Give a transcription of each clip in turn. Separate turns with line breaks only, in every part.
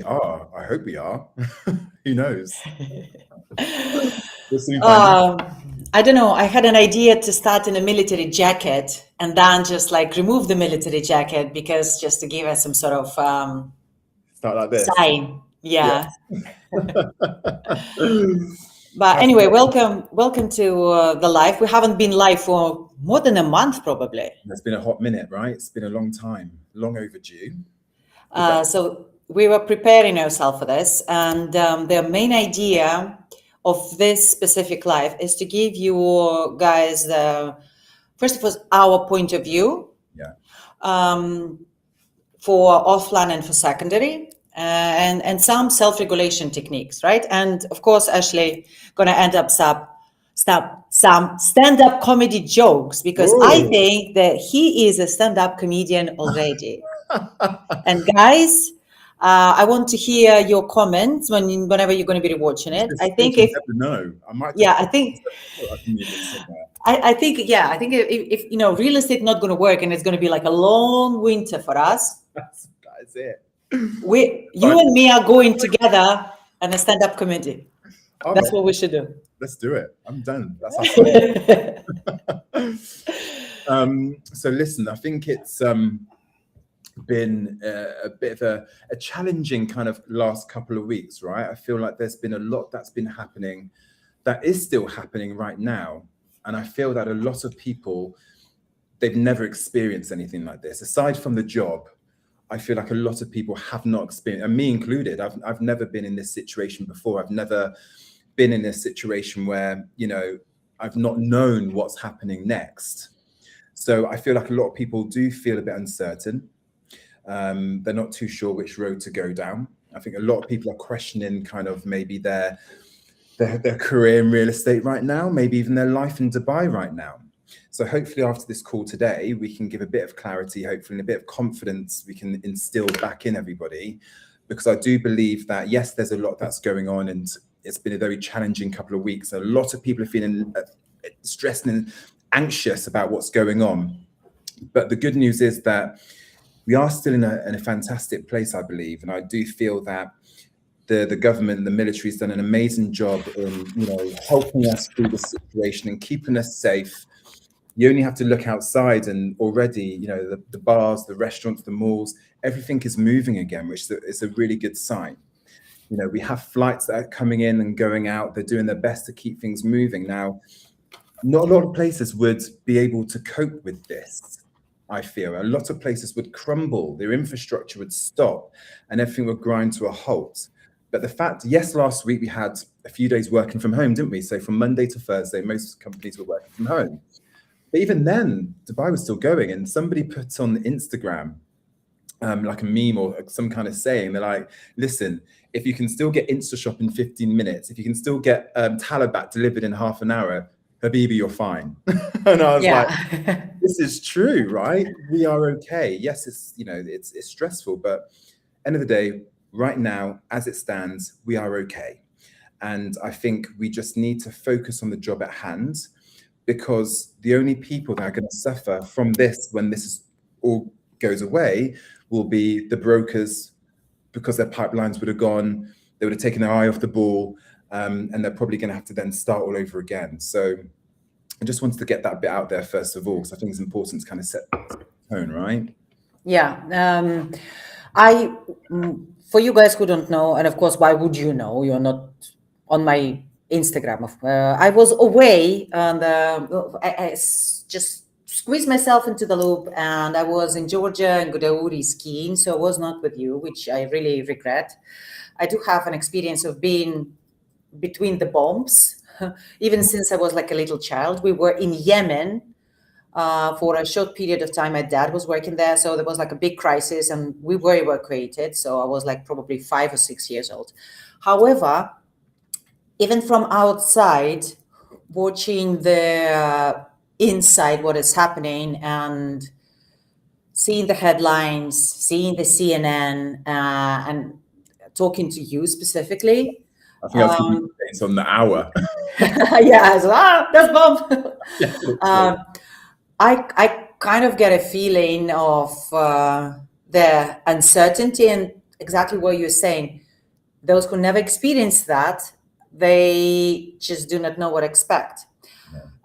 we are. I hope we are. Who knows?
I don't know. I had an idea to start in a military jacket and then just like remove the military jacket because just to give us some sort of
start like this
sign. Yeah. But anyway, welcome to the live. We haven't been live for more than a month, probably.
It's been a hot minute, right? It's been a long time, long overdue.
So we were preparing ourselves for this, and the main idea of this specific live is to give you guys, first of all, our point of view.
Yeah.
For offline and for secondary. And some self-regulation techniques, right? And of course, Ashley gonna end up some stand-up comedy jokes because I think that he is a stand-up comedian already. And guys, I want to hear your comments whenever you're going to be rewatching it. I think if
never know, I might.
Yeah, I think. I think if real estate not going to work and it's going to be like a long winter for us.
That's it.
You and me are going together and a stand-up comedy. That's what we should do.
Let's do it. I'm done. That's so listen, I think it's been a bit of a challenging kind of last couple of weeks, right? I feel like there's been a lot that's been happening that is still happening right now. And I feel that a lot of people, they've never experienced anything like this. Aside from the job, I feel like a lot of people have not experienced, and me included, I've never been in this situation before. I've never been in a situation where, I've not known what's happening next. So I feel like a lot of people do feel a bit uncertain. They're not too sure which road to go down. I think a lot of people are questioning kind of maybe their career in real estate right now, maybe even their life in Dubai right now. So hopefully after this call today, we can give a bit of clarity, hopefully, and a bit of confidence we can instill back in everybody, because I do believe that, yes, there's a lot that's going on and it's been a very challenging couple of weeks. A lot of people are feeling stressed and anxious about what's going on. But the good news is that we are still in a fantastic place, I believe. And I do feel that the government, the military has done an amazing job in, helping us through the situation and keeping us safe. You only have to look outside and already, the bars, the restaurants, the malls, everything is moving again, which is a really good sign. We have flights that are coming in and going out. They're doing their best to keep things moving. Now, not a lot of places would be able to cope with this, I feel. A lot of places would crumble, their infrastructure would stop, and everything would grind to a halt. But the fact, yes, last week we had a few days working from home, didn't we? So from Monday to Thursday, most companies were working from home. But even then, Dubai was still going. And somebody put on Instagram, like a meme or some kind of saying, they're like, listen, if you can still get InstaShop in 15 minutes, if you can still get Talabat delivered in half an hour, Habibi, you're fine. And I was like, this is true, right? We are okay. Yes, it's, it's stressful, but end of the day, right now, as it stands, we are okay. And I think we just need to focus on the job at hand, because the only people that are going to suffer from this when this all goes away will be the brokers, because their pipelines would have gone, they would have taken their eye off the ball, and they're probably going to have to then start all over again. So I just wanted to get that bit out there first of all, because I think it's important to kind of set the tone, right?
Yeah. For you guys who don't know, and of course, why would you know? You're not on my Instagram. I was away, and I just squeezed myself into the loop, and I was in Georgia and Godauri skiing, so I was not with you, which I really regret. I do have an experience of being between the bombs, even since I was like a little child. We were in Yemen for a short period of time. My dad was working there, so there was like a big crisis, and we were evacuated. So I was like probably 5 or 6 years old. However, even from outside, watching the inside what is happening and seeing the headlines, seeing the CNN, and talking to you specifically.
I think I was based on the hour.
Yeah, that's bomb. I kind of get a feeling of the uncertainty and exactly what you're saying. Those who never experienced that, they just do not know what to expect.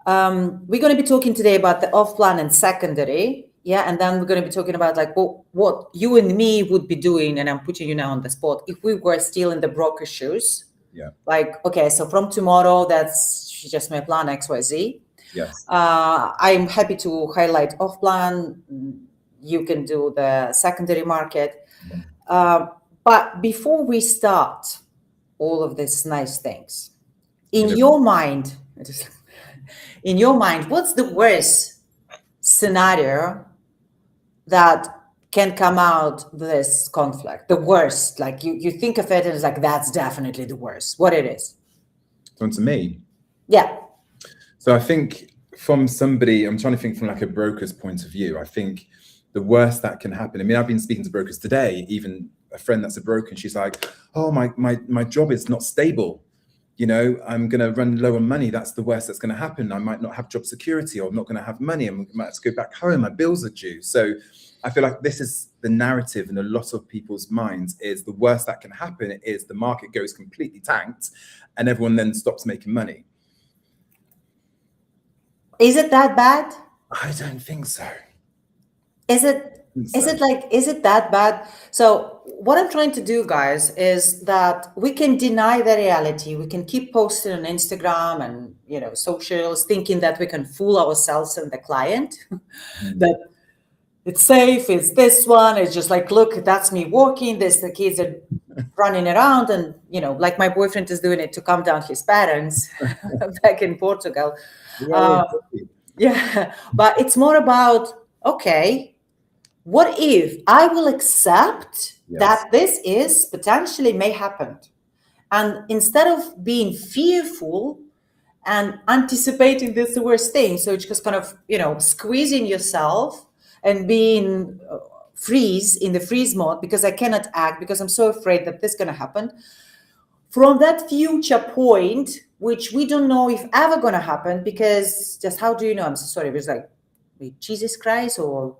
We're going to be talking today about the off-plan and secondary. Yeah. And then we're going to be talking about like what you and me would be doing. And I'm putting you now on the spot. If we were still in the broker shoes.
Yeah.
Like, okay, so from tomorrow, that's just my plan XYZ.
Yes.
I'm happy to highlight off-plan. You can do the secondary market. But before we start all of these nice things, in your mind, what's the worst scenario that can come out this conflict? The worst, like you think of it and it's like, that's definitely the worst. What it is?
On to me.
Yeah.
So I think from somebody, I'm trying to think from like a broker's point of view, I think the worst that can happen. I mean, I've been speaking to brokers today, even a friend that's a broker, and she's like, oh, my job is not stable. You know, I'm going to run low on money. That's the worst that's going to happen. I might not have job security, or I'm not going to have money. I might have to go back home. My bills are due. So I feel like this is the narrative in a lot of people's minds, is the worst that can happen is the market goes completely tanked and everyone then stops making money.
Is it that bad?
I don't think so.
Is it that bad? So what I'm trying to do, guys, is that we can deny the reality. We can keep posting on Instagram and, you know, socials, thinking that we can fool ourselves and the client, that it's safe, it's this one, it's just like, look, that's me walking, the kids are running around, and, you know, like my boyfriend is doing it to calm down his parents back in Portugal. Yeah, but it's more about, okay, what if I will accept that this is potentially may happen? And instead of being fearful and anticipating this the worst thing, so it's just kind of, you know, squeezing yourself and being in the freeze mode, because I cannot act, because I'm so afraid that this is going to happen. From that future point, which we don't know if ever going to happen, because just how do you know? I'm so sorry. It was like Jesus Christ or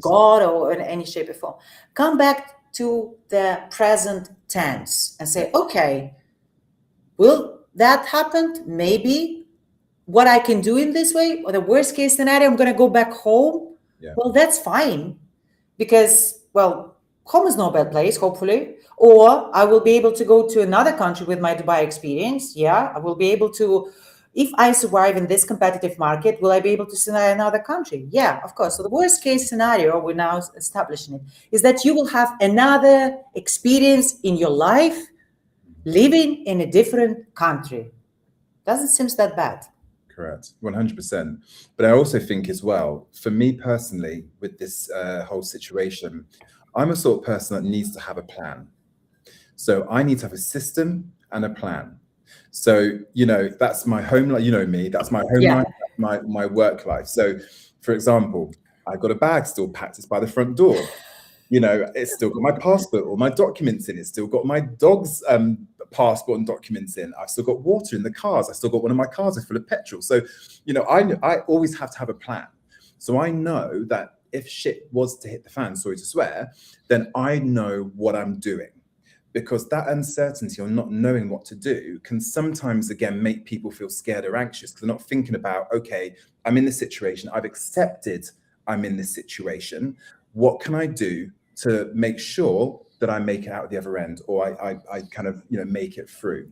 God or in any shape or form. Come back to the present tense and say, okay, will that happen? Maybe. What I can do in this way, or the worst case scenario, I'm going to go back home. Yeah. Well, that's fine, because, well, home is no bad place, hopefully. Or I will be able to go to another country with my Dubai experience. Yeah, I will be able to, if I survive in this competitive market, will I be able to see another country? Yeah, of course. So the worst case scenario, we're now establishing it, is that you will have another experience in your life living in a different country. Doesn't seem that bad.
Correct, 100%. But I also think as well, for me personally, with this whole situation, I'm a sort of person that needs to have a plan. So I need to have a system and a plan. So, you know, that's my home life. You know me, that's my home life, my work life. So, for example, I've got a bag still packed. It's by the front door. You know, it's still got my passport or my documents in. It's still got my dog's passport and documents in. I've still got water in the cars. I've still got one of my cars full of petrol. So, you know, I always have to have a plan. So I know that if shit was to hit the fan, sorry to swear, then I know what I'm doing. Because that uncertainty or not knowing what to do can sometimes, again, make people feel scared or anxious, because they're not thinking about, okay, I'm in this situation. I've accepted I'm in this situation. What can I do to make sure that I make it out the other end, or I kind of, you know, make it through?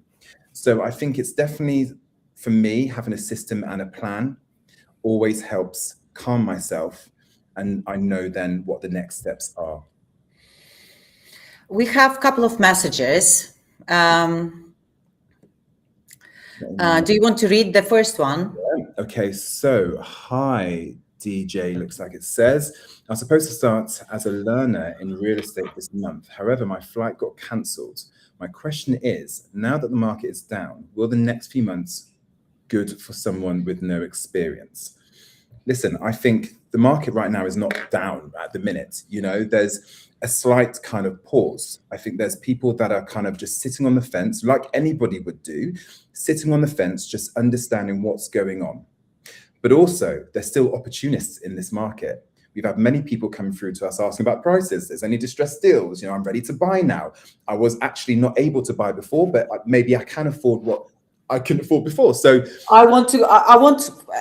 So I think it's definitely, for me, having a system and a plan always helps calm myself, and I know then what the next steps are.
We have a couple of messages. Do you want to read the first one?
Yeah. Okay, so hi, DJ, looks like it says, I'm supposed to start as a learner in real estate this month. However, my flight got cancelled. My question is, now that the market is down, will the next few months good for someone with no experience? Listen, I think the market right now is not down at the minute. You know, there's a slight kind of pause. I think there's people that are kind of just sitting on the fence, like anybody would do, sitting on the fence, just understanding what's going on. But also, there's still opportunists in this market. We've had many people come through to us asking about prices. There's any distressed deals? I'm ready to buy now. I was actually not able to buy before, but maybe I can afford what I couldn't afford before. So
I want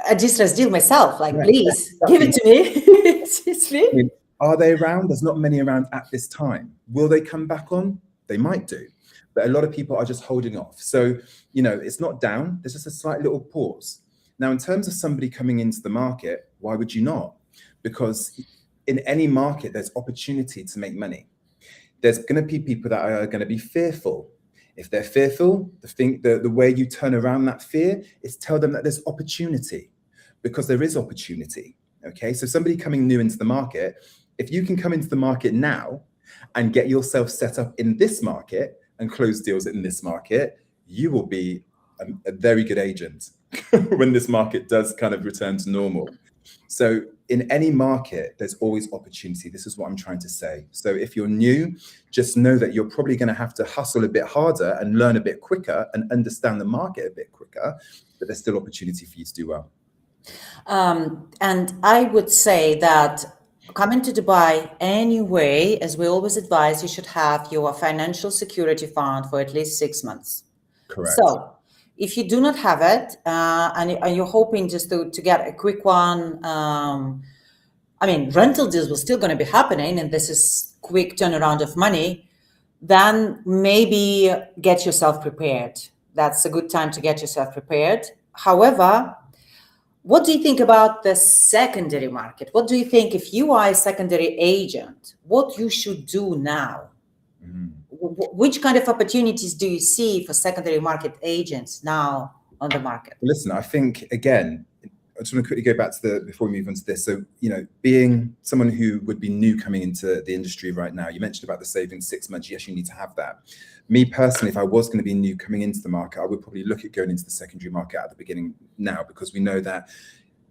a distressed deal myself. Like, please give it to me. Seriously.
I mean, are they around? There's not many around at this time. Will they come back on? They might do. But a lot of people are just holding off. So, it's not down. There's just a slight little pause. Now, in terms of somebody coming into the market, why would you not? Because in any market, there's opportunity to make money. There's going to be people that are going to be fearful. If they're fearful, the way you turn around that fear is tell them that there's opportunity, because there is opportunity. Okay, so somebody coming new into the market, if you can come into the market now and get yourself set up in this market and close deals in this market, you will be a very good agent when this market does kind of return to normal. So in any market, there's always opportunity. This is what I'm trying to say. So if you're new, just know that you're probably going to have to hustle a bit harder and learn a bit quicker and understand the market a bit quicker, but there's still opportunity for you to do well.
And I would say that coming to Dubai anyway, as we always advise, you should have your financial security fund for at least 6 months.
Correct.
So if you do not have it, and you're hoping just to get a quick one, rental deals will still going to be happening, and this is quick turnaround of money, then maybe get yourself prepared. That's a good time to get yourself prepared. However, what do you think about the secondary market? What do you think, if you are a secondary agent, what you should do now? Which kind of opportunities do you see for secondary market agents now on the market?
Listen, I think, again, I just want to quickly go back to before we move on to this. So, being someone who would be new coming into the industry right now, you mentioned about the savings 6 months. Yes, you need to have that. Me personally, if I was going to be new coming into the market, I would probably look at going into the secondary market at the beginning now, because we know that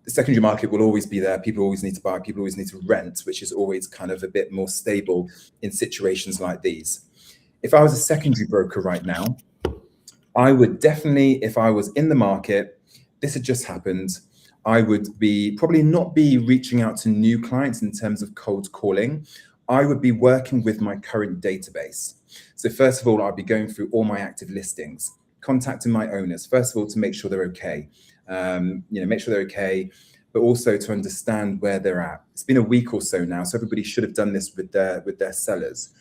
the secondary market will always be there. People always need to buy, people always need to rent, which is always kind of a bit more stable in situations like these. If I was a secondary broker right now, I would definitely, if I was in the market, this had just happened, I would probably not be reaching out to new clients in terms of cold calling. I would be working with my current database. So first of all, I'll be going through all my active listings, contacting my owners, first of all, to make sure they're okay. Make sure they're okay, but also to understand where they're at. It's been a week or so now, so everybody should have done this with their sellers.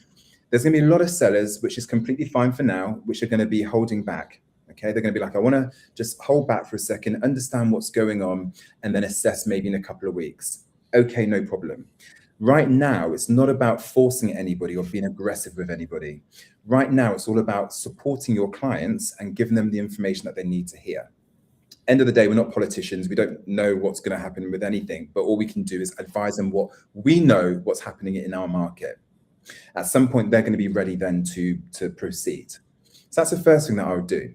There's going to be a lot of sellers, which is completely fine for now, which are going to be holding back. Okay, they're going to be like, I want to just hold back for a second, understand what's going on, and then assess maybe in a couple of weeks. Okay, no problem. Right now, it's not about forcing anybody or being aggressive with anybody. Right now, it's all about supporting your clients and giving them the information that they need to hear. End of the day, we're not politicians. We don't know what's going to happen with anything, but all we can do is advise them what we know, what's happening in our market. At some point, they're going to be ready then to proceed. So that's the first thing that I would do.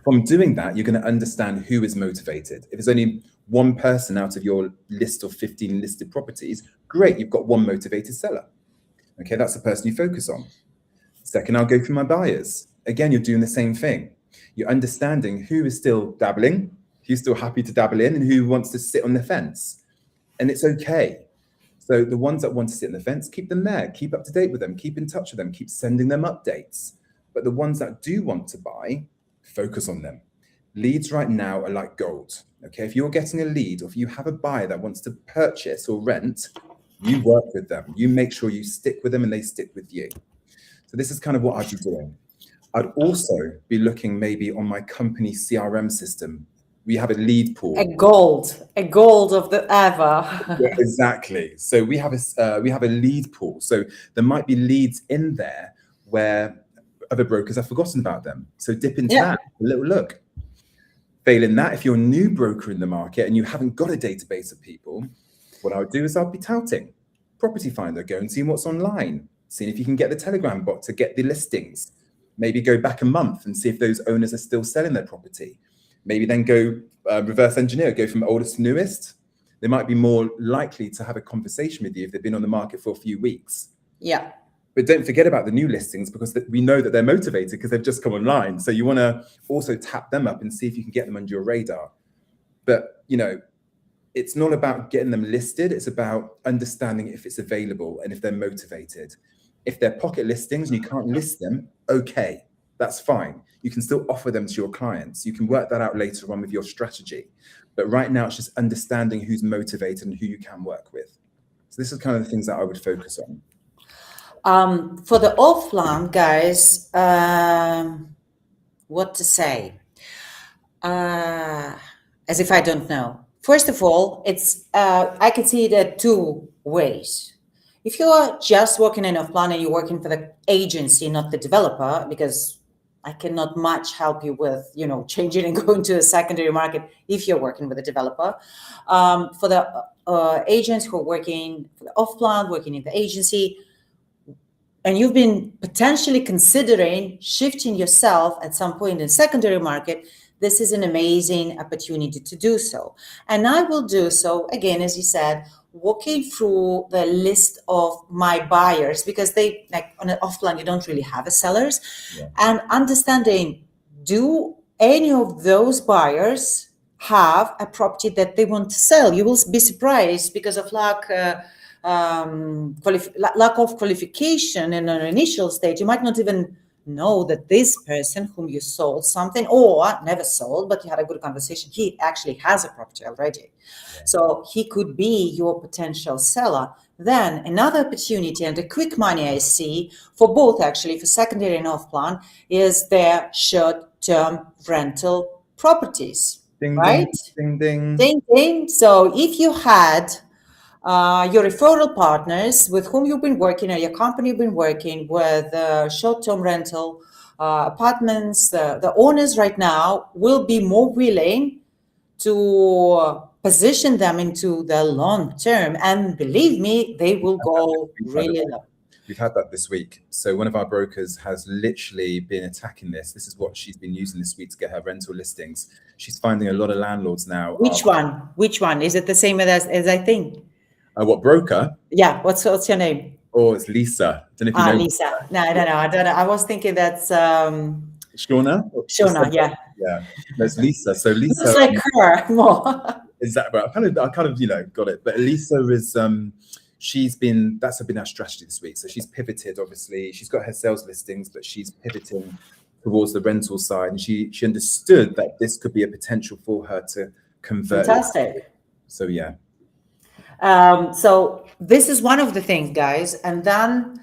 From doing that, you're going to understand who is motivated. If there's only one person out of your list of 15 listed properties, great, you've got one motivated seller. Okay, that's the person you focus on. Second, I'll go through my buyers. Again, you're doing the same thing. You're understanding who is still dabbling, who's still happy to dabble in, and who wants to sit on the fence. And it's okay. So the ones that want to sit on the fence, keep them there, keep up to date with them, keep in touch with them, keep sending them updates. But the ones that do want to buy, focus on them. Leads right now are like gold. Okay, if you're getting a lead, or if you have a buyer that wants to purchase or rent, you work with them. You make sure you stick with them and they stick with you. So this is kind of what I'd be doing. I'd also be looking maybe on my company CRM system. We have a lead pool.
A gold of the ever.
Yeah, exactly. So we have a lead pool. So there might be leads in there where other brokers have forgotten about them. So dip into that, a little look. Failing that, if you're a new broker in the market and you haven't got a database of people, what I would do is I'll be touting Property Finder, go and see what's online, seeing if you can get the Telegram bot to get the listings. Maybe go back a month and see if those owners are still selling their property. Maybe then go reverse engineer, go from oldest to newest. They might be more likely to have a conversation with you if they've been on the market for a few weeks.
Yeah.
But don't forget about the new listings, because we know that they're motivated because they've just come online. So you want to also tap them up and see if you can get them under your radar. But, it's not about getting them listed. It's about understanding if it's available and if they're motivated. If they're pocket listings and you can't list them, okay, that's fine. You can still offer them to your clients. You can work that out later on with your strategy. But right now, it's just understanding who's motivated and who you can work with. So this is kind of the things that I would focus on.
For the offline guys, what to say? As if I don't know. First of all, it's I can see it two ways. If you are just working in offline and you're working for the agency, not the developer, because I cannot much help you with, changing and going to a secondary market if you're working with a developer. For the agents who are working for the offline, working in the agency, and you've been potentially considering shifting yourself at some point in the secondary market, this is an amazing opportunity to do so. And I will do so, again, as you said, walking through the list of my buyers, because they, like on an offline, you don't really have a sellers, and understanding, do any of those buyers have a property that they want to sell? You will be surprised because of lack of qualification in an initial stage. You might not even know that this person whom you sold something, or never sold, but you had a good conversation, he actually has a property already. So he could be your potential seller. Then another opportunity and a quick money I see for both, actually, for secondary and off-plan, is their short-term rental properties.
Ding,
right?
Ding, ding.
Ding, ding. So if you had your referral partners with whom you've been working, or your company been working with short-term rental apartments, the owners right now will be more willing to position them into the long term, and believe me, they will go really low.
We've had that this week. So one of our brokers has literally been attacking this. This is what she's been using this week to get her rental listings. She's finding a lot of landlords now.
Which one? Is it the same as I think?
What broker?
Yeah. What's your name?
Oh, it's Lisa. I don't know if you know.
Lisa. No, I don't know. I was thinking that's
Shauna?
Shauna, yeah.
Yeah. That's Lisa. So Lisa.
It's like her more.
Exactly. I kind of got it. But Lisa is that's been our strategy this week. So she's pivoted, obviously. She's got her sales listings, but she's pivoting towards the rental side. And she understood that this could be a potential for her to convert.
Fantastic.
So yeah.
So this is one of the things, guys. And then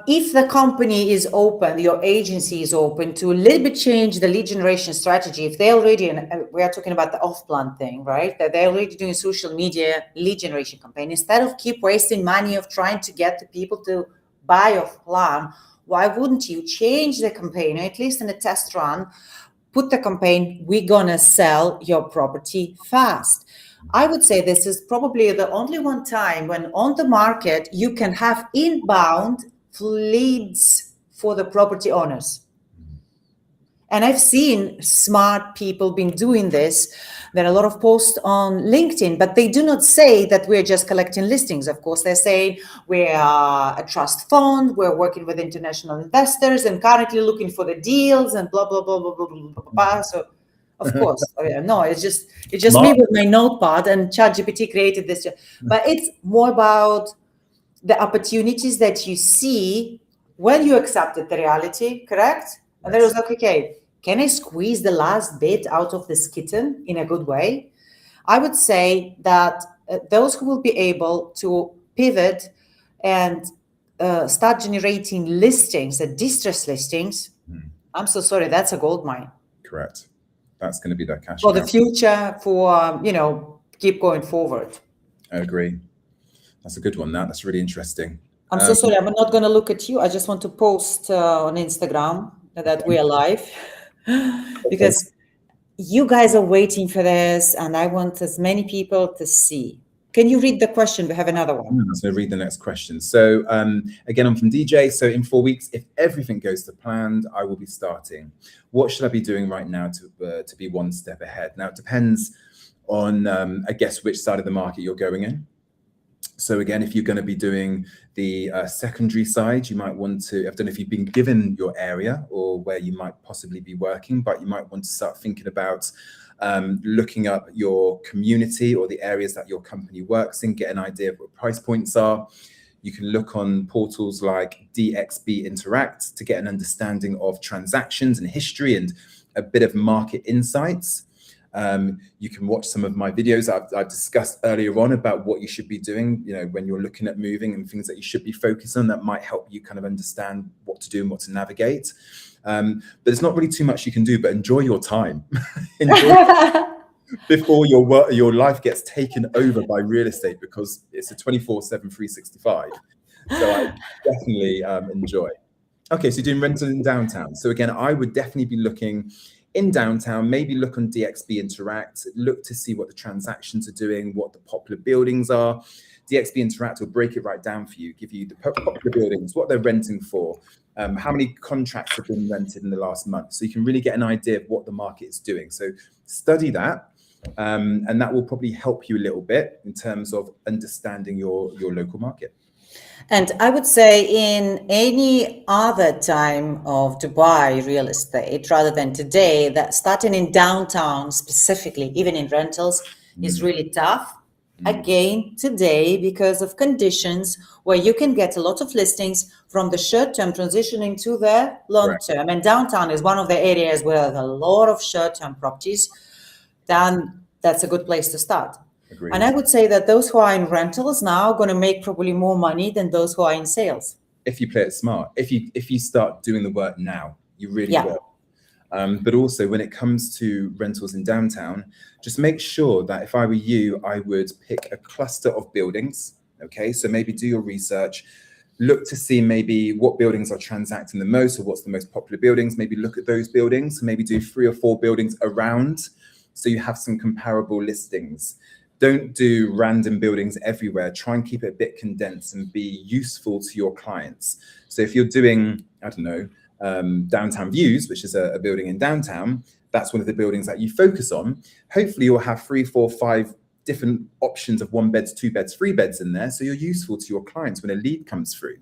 if the company is open, your agency is open to a little bit change the lead generation strategy. If they're already, we are talking about the off-plan thing, right? That they're already doing social media lead generation campaign. Instead of keep wasting money of trying to get the people to buy off-plan, why wouldn't you change the campaign, or at least in a test run, put the campaign, we're gonna sell your property fast. I would say this is probably the only one time when on the market you can have inbound leads for the property owners. And I've seen smart people been doing this. There are a lot of posts on LinkedIn, but they do not say that we're just collecting listings. Of course, they're saying we are a trust fund, we're working with international investors and currently looking for the deals and blah, blah, blah, blah, blah, blah, blah. So of course, no, it's just me with my notepad, and ChatGPT created this. But it's more about the opportunities that you see when you accepted the reality, correct? And then it was like, okay, can I squeeze the last bit out of this kitten in a good way? I would say that those who will be able to pivot and start generating listings, distress listings, I'm so sorry, that's a gold mine.
Correct. That's going to be that cash
for the future, for keep going forward.
I agree. That's a good one. That's really interesting.
I'm so sorry, I'm not going to look at you. I just want to post on Instagram that we are live because you guys are waiting for this, and I want as many people to see. Can you read the question? We have another one.
I'm going to read the next question. So again, I'm from DJ. So in 4 weeks, if everything goes to plan, I will be starting. What should I be doing right now to be one step ahead? Now, it depends on, I guess, which side of the market you're going in. So again, if you're going to be doing the secondary side, you might want to, I don't know if you've been given your area or where you might possibly be working, but you might want to start thinking about looking up your community or the areas that your company works in, get an idea of what price points are. You can look on portals like DXB Interact to get an understanding of transactions and history and a bit of market insights. You can watch some of my videos I've discussed earlier on about what you should be doing, when you're looking at moving and things that you should be focused on that might help you kind of understand what to do and what to navigate. But there's not really too much you can do, but enjoy your time. Before your life gets taken over by real estate, because it's a 24/7, 365. So I definitely enjoy. Okay, so you're doing rental in downtown. So again, I would definitely be looking in downtown, maybe look on DXB Interact, look to see what the transactions are doing, what the popular buildings are. DXB Interact will break it right down for you, give you the popular buildings, what they're renting for, how many contracts have been rented in the last month. So you can really get an idea of what the market is doing. So study that. And that will probably help you a little bit in terms of understanding your local market.
And I would say in any other time of Dubai real estate, rather than today, that starting in downtown specifically, even in rentals, is really tough. Again, today, because of conditions where you can get a lot of listings from the short-term transitioning to the long-term. And downtown is one of the areas where there's a lot of short-term properties. Then that's a good place to start.
Agreed.
And I would say that those who are in rentals now are going to make probably more money than those who are in sales.
If you play it smart, if you start doing the work now, you really will. But also when it comes to rentals in downtown, just make sure that if I were you, I would pick a cluster of buildings. Okay, so maybe do your research, look to see maybe what buildings are transacting the most or what's the most popular buildings. Maybe look at those buildings, maybe do 3 or 4 buildings around, so you have some comparable listings. Don't do random buildings everywhere. Try and keep it a bit condensed and be useful to your clients. So if you're doing, I don't know, Downtown Views, which is a building in downtown, that's one of the buildings that you focus on. Hopefully you'll have 3, 4, 5 different options of 1 beds, 2 beds, 3 beds in there. So you're useful to your clients when a lead comes through,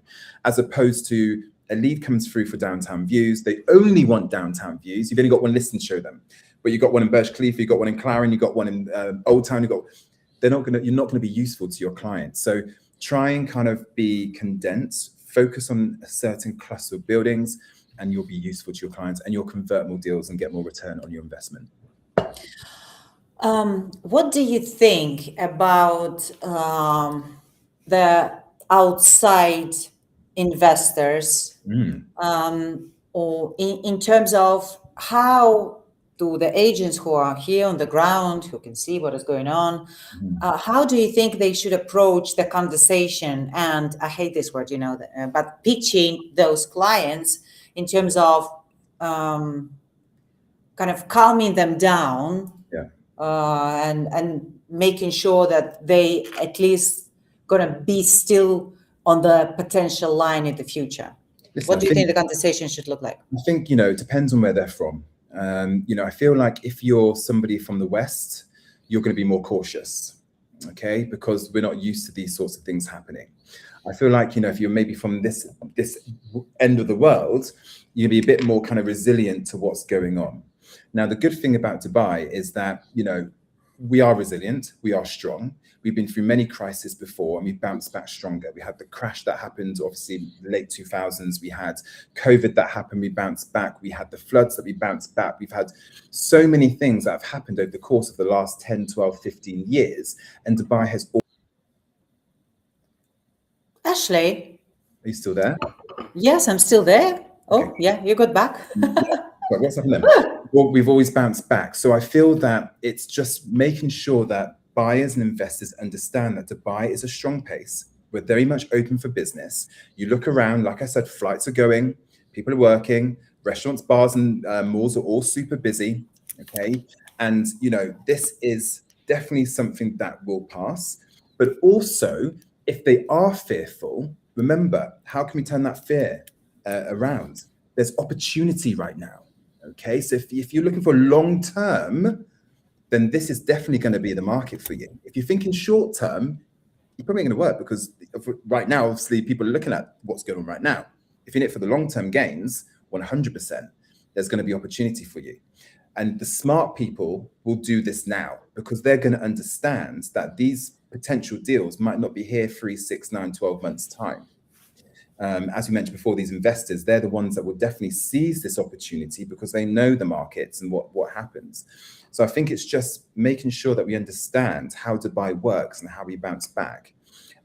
as opposed to a lead comes through for Downtown Views. They only want Downtown Views. You've only got 1 listing to show them. But you've got one in Burj Khalifa, you've got one in Claren, you've got one in Old Town, you're not going to be useful to your clients. So try and kind of be condensed, focus on a certain cluster of buildings, and you'll be useful to your clients and you'll convert more deals and get more return on your investment.
What do you think about the outside investors, or in terms of how do the agents who are here on the ground, who can see what is going on, how do you think they should approach the conversation? And I hate this word, but pitching those clients in terms of kind of calming them down, and making sure that they at least gonna be still on the potential line in the future. Listen, what do you think the conversation should look like?
I think, it depends on where they're from. I feel like if you're somebody from the West, you're going to be more cautious, okay? Because we're not used to these sorts of things happening. I feel like, if you're maybe from this end of the world, you'll be a bit more kind of resilient to what's going on. Now, the good thing about Dubai is that, we are resilient, we are strong. We've been through many crises before and we've bounced back stronger. We had the crash that happened, obviously, late 2000s. We had COVID that happened, we bounced back. We had the floods that we bounced back. We've had so many things that have happened over the course of the last 10, 12, 15 years. And Dubai has...
Ashley?
Are you still there?
Yes, I'm still there. Oh, okay. Yeah, you got back.
Right, what's happened then? Well, we've always bounced back. So I feel that it's just making sure that buyers and investors understand that Dubai is a strong place. We're very much open for business. You look around, like I said, flights are going, people are working, restaurants, bars, and malls are all super busy, okay? And, this is definitely something that will pass. But also, if they are fearful, remember, how can we turn that fear around? There's opportunity right now, okay? So if you're looking for long term, then this is definitely going to be the market for you. If you're thinking short term, you're probably going to work, because right now, obviously, people are looking at what's going on right now. If you're in it for the long term gains, 100%, there's going to be opportunity for you. And the smart people will do this now because they're going to understand that these potential deals might not be here 3, 6, 9, 12 months time. As we mentioned before, these investors, they're the ones that will definitely seize this opportunity because they know the markets and what happens. So I think it's just making sure that we understand how Dubai works and how we bounce back,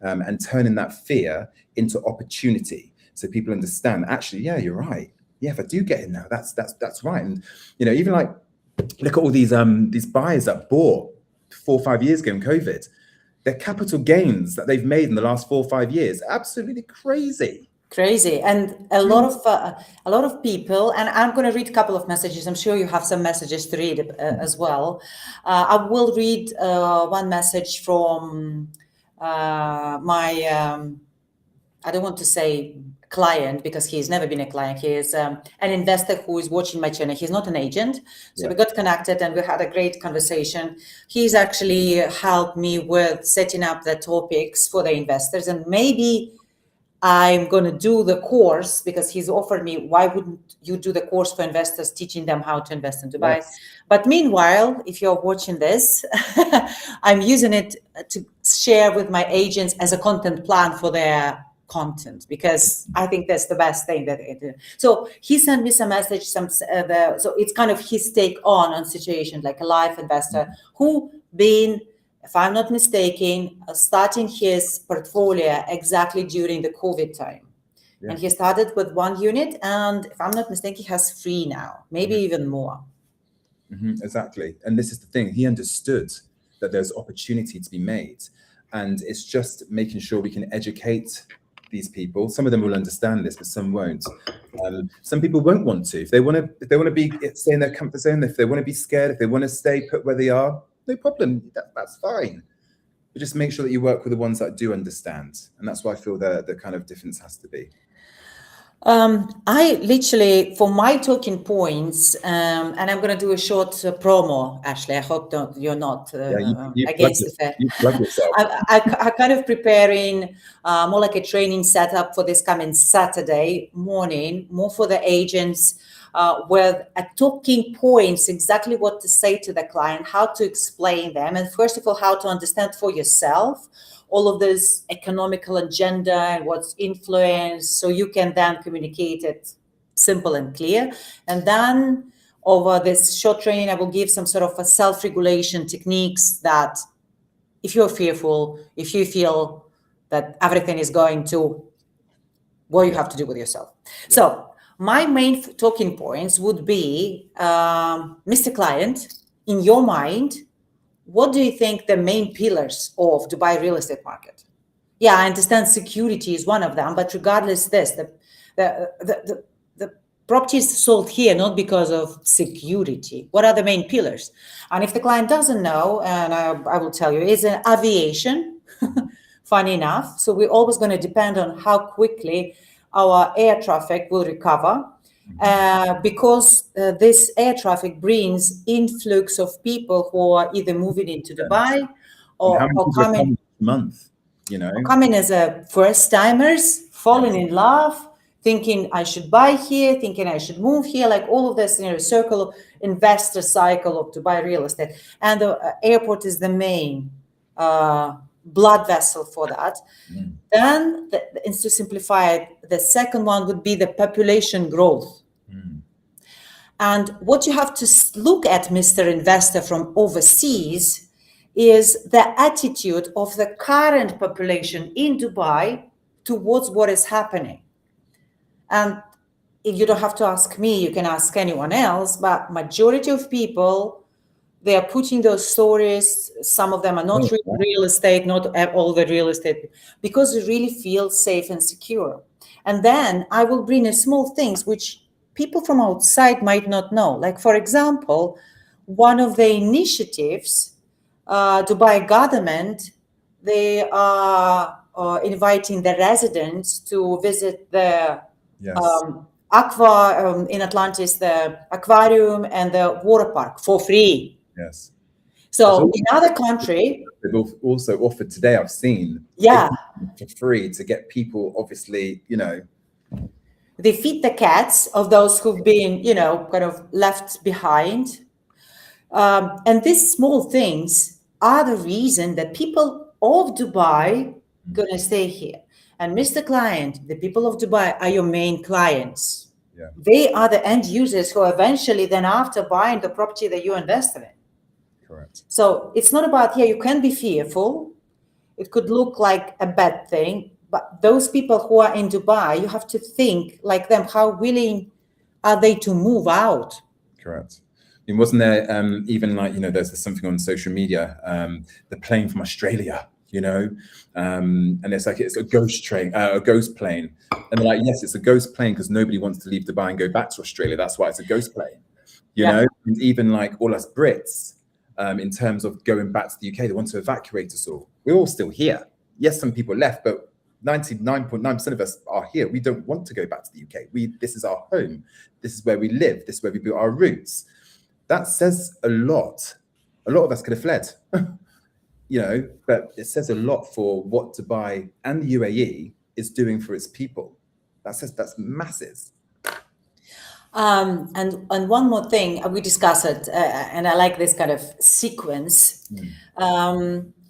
and turning that fear into opportunity. So people understand, actually, yeah, you're right. Yeah, if I do get in now, that's right. And even like, look at all these buyers that bought 4 or 5 years ago in COVID. Their capital gains that they've made in the last 4 or 5 years, absolutely crazy.
And a lot of people, and I'm going to read a couple of messages. I'm sure you have some messages to read as well. I will read one message from my I don't want to say client because he's never been a client. He is an investor who is watching my channel. He's not an agent. So we got connected and we had a great conversation. He's actually helped me with setting up the topics for the investors. And maybe I'm going to do the course because he's offered me, why wouldn't you do the course for investors, teaching them how to invest in Dubai? Yes. But meanwhile, if you're watching this, I'm using it to share with my agents as a content plan for their content, because I think that's the best thing that they do. So he sent me some message, so it's kind of his take on situation, like a live investor who been, if I'm not mistaken, starting his portfolio exactly during the COVID time. Yeah. And he started with 1 unit, and if I'm not mistaken, he has 3 now, maybe even more.
Exactly. And this is the thing, he understood that there's opportunity to be made, and it's just making sure we can educate these people. Some of them will understand this, but some won't. Some people won't want to. If they want to be stay in their comfort zone, if they want to be scared, if they want to stay put where they are, no problem. That's fine. But just make sure that you work with the ones that do understand, and that's why I feel the kind of difference has to be.
I literally, for my talking points, and I'm going to do a short promo, Ashley. I hope you're not against it.
You plug yourself.
I kind of preparing more like a training setup for this coming Saturday morning, more for the agents, with a talking points, exactly what to say to the client, how to explain them, and first of all, how to understand for yourself all of this economical agenda and what's influenced, so you can then communicate it simple and clear. And then over this short training, I will give some sort of a self-regulation techniques that if you're fearful, if you feel that everything is going to, what you have to do with yourself. So my main talking points would be, Mr. Client, in your mind, what do you think the main pillars of Dubai real estate market? Yeah, I understand security is one of them, but regardless this, the property is sold here not because of security. What are the main pillars? And if the client doesn't know, and I will tell you, is an aviation, funny enough. So we're always going to depend on how quickly our air traffic will recover. Because this air traffic brings influx of people who are either moving into Dubai or coming
month,
coming as a first timers, falling in love, thinking I should buy here, thinking I should move here, like all of this circle, investor cycle of Dubai real estate. And the airport is the main blood vessel for that. Then, and to simplify it, the second one would be the population growth. And what you have to look at, Mr. Investor, from overseas is the attitude of the current population in Dubai towards what is happening. And you don't have to ask me, you can ask anyone else, but majority of people, they are putting those stories, some of them are not real estate, not all the real estate, because they really feel safe and secure. And then I will bring a small things which people from outside might not know. Like, for example, one of the initiatives, Dubai government, they are inviting the residents to visit the aqua in Atlantis, the aquarium and the water park for free.
Yes.
So in other country,
they've also offered today, I've seen, for free to get people, obviously,
they feed the cats of those who've been, kind of left behind And these small things are the reason that people of Dubai gonna stay here. And Mr. Client, the people of Dubai are your main clients.
Yeah.
They are the end users who eventually then after buying the property that you invested in.
Correct.
So it's not about, you can be fearful. It could look like a bad thing, but those people who are in Dubai, you have to think like them. How willing are they to move out?
Correct. I mean, wasn't there even like, there's something on social media, the plane from Australia, and it's like, it's a ghost train, a ghost plane. And they're like, yes, it's a ghost plane because nobody wants to leave Dubai and go back to Australia. That's why it's a ghost plane, And even like all us Brits, in terms of going back to the UK, they want to evacuate us all. We're all still here. Yes, some people left, but 99.9% of us are here. We don't want to go back to the UK. This is our home. This is where we live. This is where we built our roots. That says a lot. A lot of us could have fled, but it says a lot for what Dubai and the UAE is doing for its people. That's massive.
And one more thing, we discussed it, and I like this kind of sequence,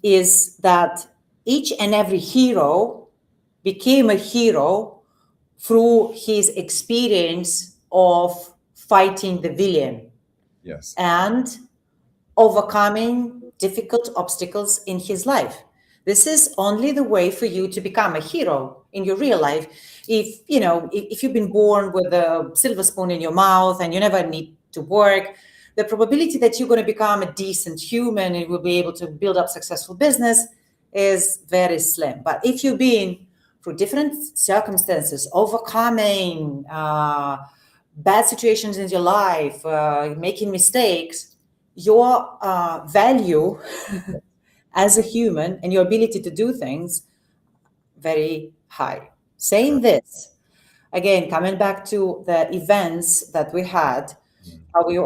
is that each and every hero became a hero through his experience of fighting the villain.
Yes.
And overcoming difficult obstacles in his life. This is only the way for you to become a hero in your real life. If you've been born with a silver spoon in your mouth and you never need to work, the probability that you're going to become a decent human and will be able to build up successful business is very slim. But if you've been through different circumstances, overcoming bad situations in your life, making mistakes, your value as a human and your ability to do things very high. Saying this, again, coming back to the events that we had, how we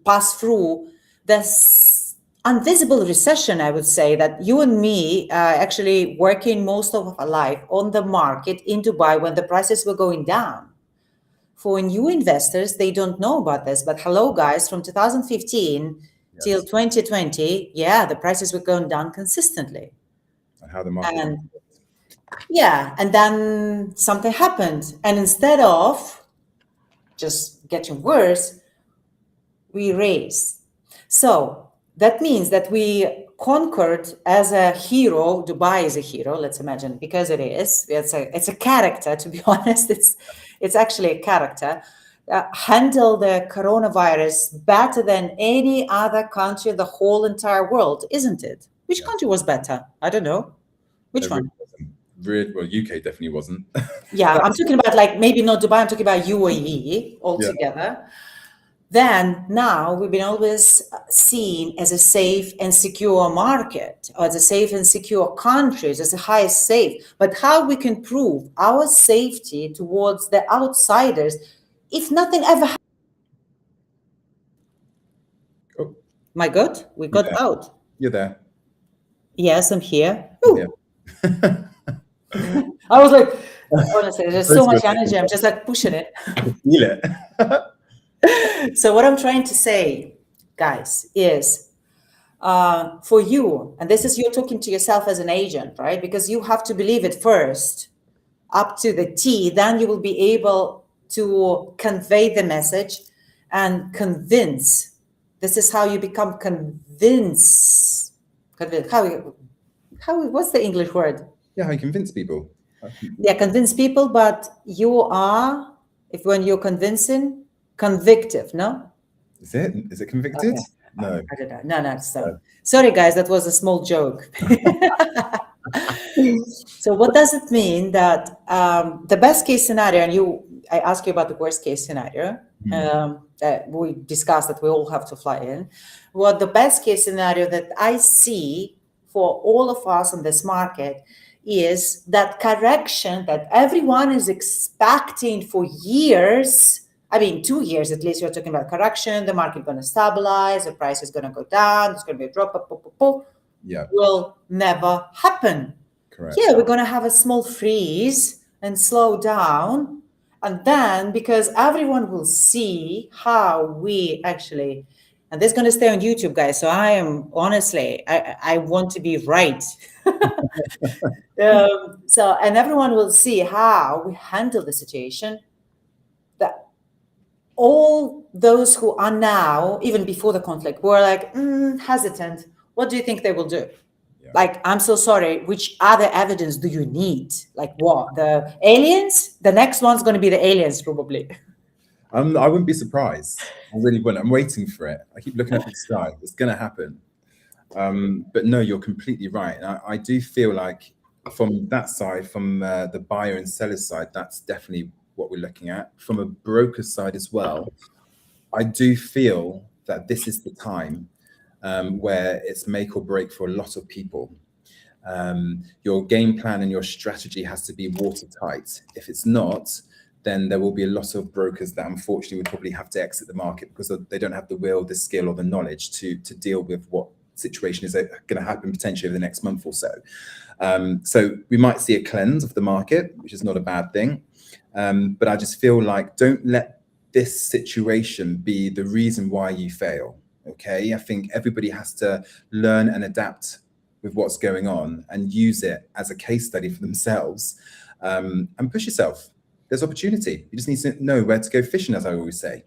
passed through this invisible recession, I would say that you and me actually working most of our life on the market in Dubai when the prices were going down. For new investors, they don't know about this, but hello guys, from 2015 till 2020, the prices were going down consistently.
And how the market.
And then something happened. And instead of just getting worse, we raised. So that means that we conquered as a hero. Dubai is a hero, let's imagine, because it is. It's a character, to be honest. It's actually a character. Handle the coronavirus better than any other country in the whole entire world, isn't it? Which country was better? I don't know. Which one?
Well, UK definitely wasn't.
I'm talking about maybe not Dubai, I'm talking about UAE altogether. Then now we've been always seen as a safe and secure market, or as a safe and secure country, as the highest safe. But how we can prove our safety towards the outsiders if nothing ever happened?
Oh.
My God, we got out.
You're there.
Yes, I'm here.
Yeah.
I was like, honestly, there's so much energy. I'm just pushing it.
I can feel it.
So what I'm trying to say, guys, is for you, and this is you're talking to yourself as an agent, right? Because you have to believe it first, up to the T, then you will be able to convey the message and convince. This is how you become convinced. How? What's the English word?
How you convince people.
Convince people, but you are, when you're convincing, convictive, no?
Is it convicted? Okay. No.
I don't know. No. Sorry, guys, that was a small joke. So what does it mean that the best case scenario, and I asked you about the worst case scenario, that we discussed that we all have to fly in. What the best case scenario that I see for all of us in this market is that correction that everyone is expecting for years. I mean, 2 years at least, you're talking about correction, the market going to stabilize, the price is going to go down, there's going to be a drop, will never happen.
Correct.
We're going to have a small freeze and slow down. And then, because everyone will see how we actually And this is going to stay on YouTube, guys. So I am honestly, I want to be right. And everyone will see how we handle the situation. That all those who are now, even before the conflict, were like hesitant. What do you think they will do? Yeah. Like, I'm so sorry. Which other evidence do you need? Like what? The aliens? The next one's going to be the aliens, probably.
I wouldn't be surprised. I really wouldn't. I'm waiting for it. I keep looking up at the sky. It's going to happen. But no, you're completely right. And I do feel like from that side, from the buyer and seller side, that's definitely what we're looking at. From a broker side as well, I do feel that this is the time where it's make or break for a lot of people. Your game plan and your strategy has to be watertight. If it's not, then there will be a lot of brokers that unfortunately would probably have to exit the market because they don't have the will, the skill, or the knowledge to deal with what situation is going to happen potentially over the next month or so. So we might see a cleanse of the market, which is not a bad thing. But I just feel like don't let this situation be the reason why you fail. Okay, I think everybody has to learn and adapt with what's going on and use it as a case study for themselves, and push yourself. There's opportunity. You just need to know where to go fishing, as I always say.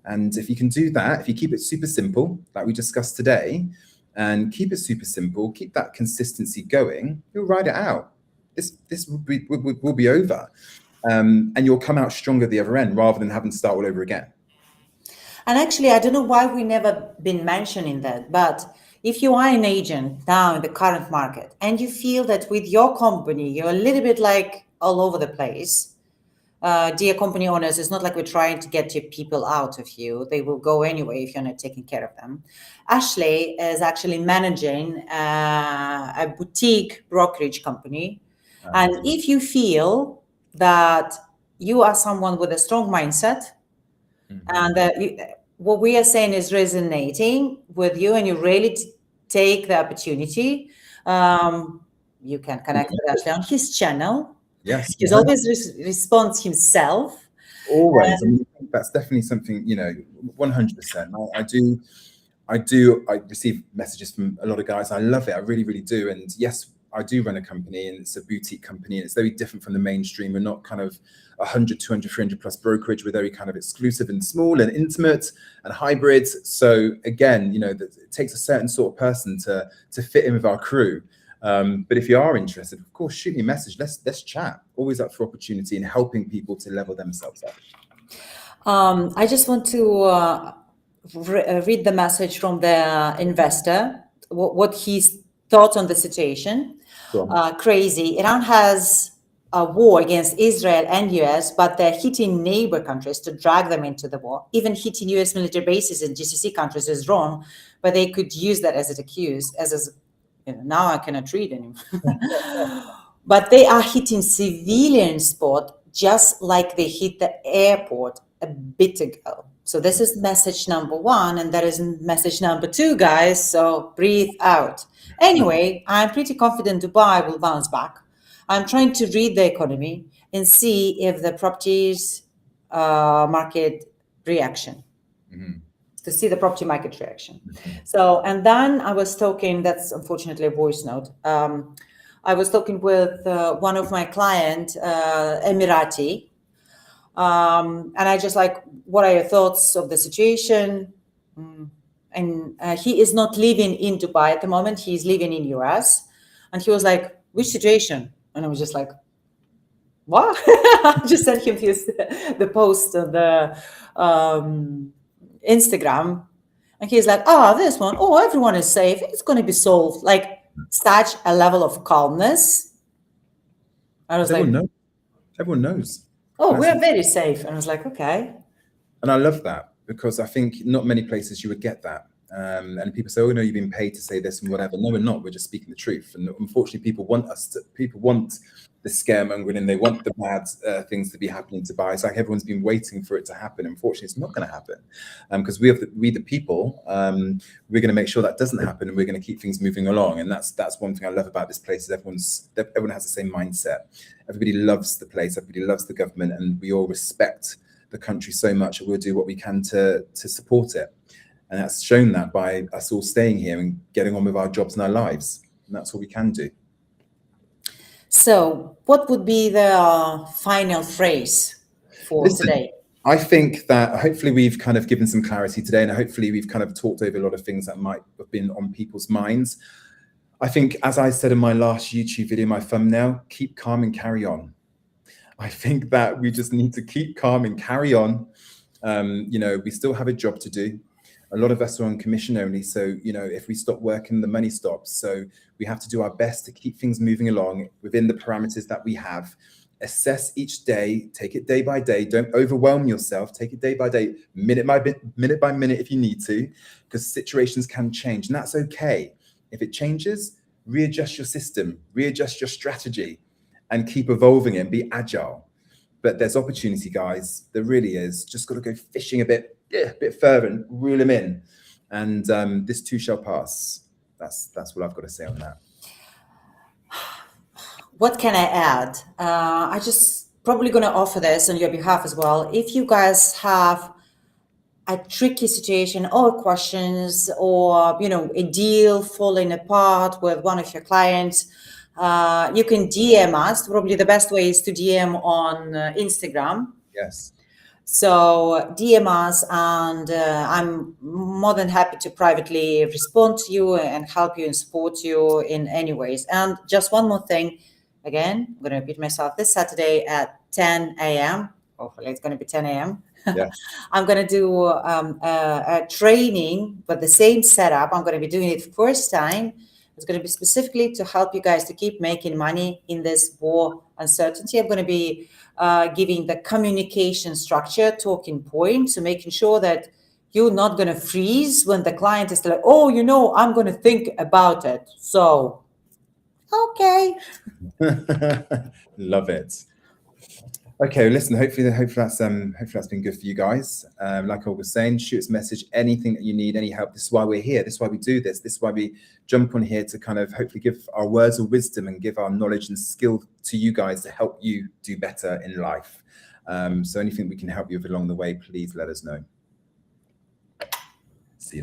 And if you can do that, if you keep it super simple, like we discussed today, and keep it super simple, keep that consistency going, you'll ride it out. This will be over. And you'll come out stronger at the other end rather than having to start all over again.
And actually, I don't know why we never been mentioning that, but if you are an agent now in the current market and you feel that with your company, you're a little bit like all over the place, dear company owners, it's not like we're trying to get your people out of you. They will go anyway if you're not taking care of them. Ashley is actually managing a boutique brokerage company. And if you feel that you are someone with a strong mindset, and what we are saying is resonating with you and you really take the opportunity, you can connect with Ashley on his channel.
Yes,
he's always responds himself.
Always. I mean, that's definitely something, 100%. I receive messages from a lot of guys. I love it. I really, really do. And yes, I do run a company and it's a boutique company and it's very different from the mainstream. We're not kind of 100, 200, 300 plus brokerage. We're very kind of exclusive and small and intimate and hybrid. So again, it takes a certain sort of person to fit in with our crew. But if you are interested, of course, shoot me a message. Let's chat. Always up for opportunity and helping people to level themselves up.
I just want to read the message from the investor, what his thoughts on the situation. Sure. Crazy. Iran has a war against Israel and US, but they're hitting neighbor countries to drag them into the war. Even hitting US military bases in GCC countries is wrong, but they could use that as an excuse, now I cannot read anymore. But they are hitting civilian spot just like they hit the airport a bit ago. So this is message number one, and that is message number two, guys. So breathe out. Anyway, I'm pretty confident Dubai will bounce back. I'm trying to read the economy and see if the properties market reaction. To see the property market reaction. So, and then I was talking, that's unfortunately a voice note. I was talking with one of my clients, Emirati, and I just like, what are your thoughts of the situation? And he is not living in Dubai at the moment. He's living in US. And he was like, which situation? And I was just like, what? I just sent him the post on the Instagram, and he's like, this one, everyone is safe, it's going to be solved. Like such a level of calmness. I was
everyone knows.
We're very safe. And I was like, okay.
And I love that because I think not many places you would get that. And people say, you've been paid to say this and whatever. No, we're not. We're just speaking the truth. And unfortunately, people want the scaremongering and they want the bad things to be happening to buy. It's like everyone's been waiting for it to happen. Unfortunately, it's not going to happen because we the people, we're going to make sure that doesn't happen and we're going to keep things moving along. And that's one thing I love about this place is everyone has the same mindset. Everybody loves the place. Everybody loves the government, and we all respect the country so much. We'll do what we can to support it. And that's shown that by us all staying here and getting on with our jobs and our lives. And that's all we can do.
So what would be the final phrase for today?
I think that hopefully we've kind of given some clarity today, and hopefully we've kind of talked over a lot of things that might have been on people's minds. I think, as I said in my last YouTube video, my thumbnail, keep calm and carry on. I think that we just need to keep calm and carry on. You know, we still have a job to do. A lot of us are on commission only. So, you know, if we stop working, the money stops. So we have to do our best to keep things moving along within the parameters that we have. Assess each day, take it day by day. Don't overwhelm yourself. Take it day by day, minute by minute if you need to, because situations can change, and that's okay. If it changes, readjust your system, readjust your strategy, and keep evolving and be agile. But there's opportunity, guys. There really is. Just got to go fishing a bit further and reel them in. And this too shall pass. That's what I've got to say on that.
What can I add? I just probably going to offer this on your behalf as well. If you guys have a tricky situation or questions, or, you know, a deal falling apart with one of your clients, you can DM us. Probably the best way is to DM on Instagram.
Yes.
So DM us, and I'm more than happy to privately respond to you and help you and support you in any ways. And just one more thing. Again, I'm going to repeat myself, this Saturday at 10 a.m. Hopefully it's going to be 10 a.m.
Yeah.
I'm going to do a training, but the same setup. I'm going to be doing it first time. It's going to be specifically to help you guys to keep making money in this war uncertainty. I'm going to be giving the communication structure, talking points, so making sure that you're not going to freeze when the client is like, oh, you know, I'm going to think about it. So, okay.
Love it. Okay, listen, hopefully that's been good for you guys. Like I was saying, shoot us a message, anything that you need, any help. This is why we're here. This is why we do this. This is why we jump on here to kind of hopefully give our words of wisdom and give our knowledge and skill to you guys to help you do better in life. So anything we can help you with along the way, please let us know.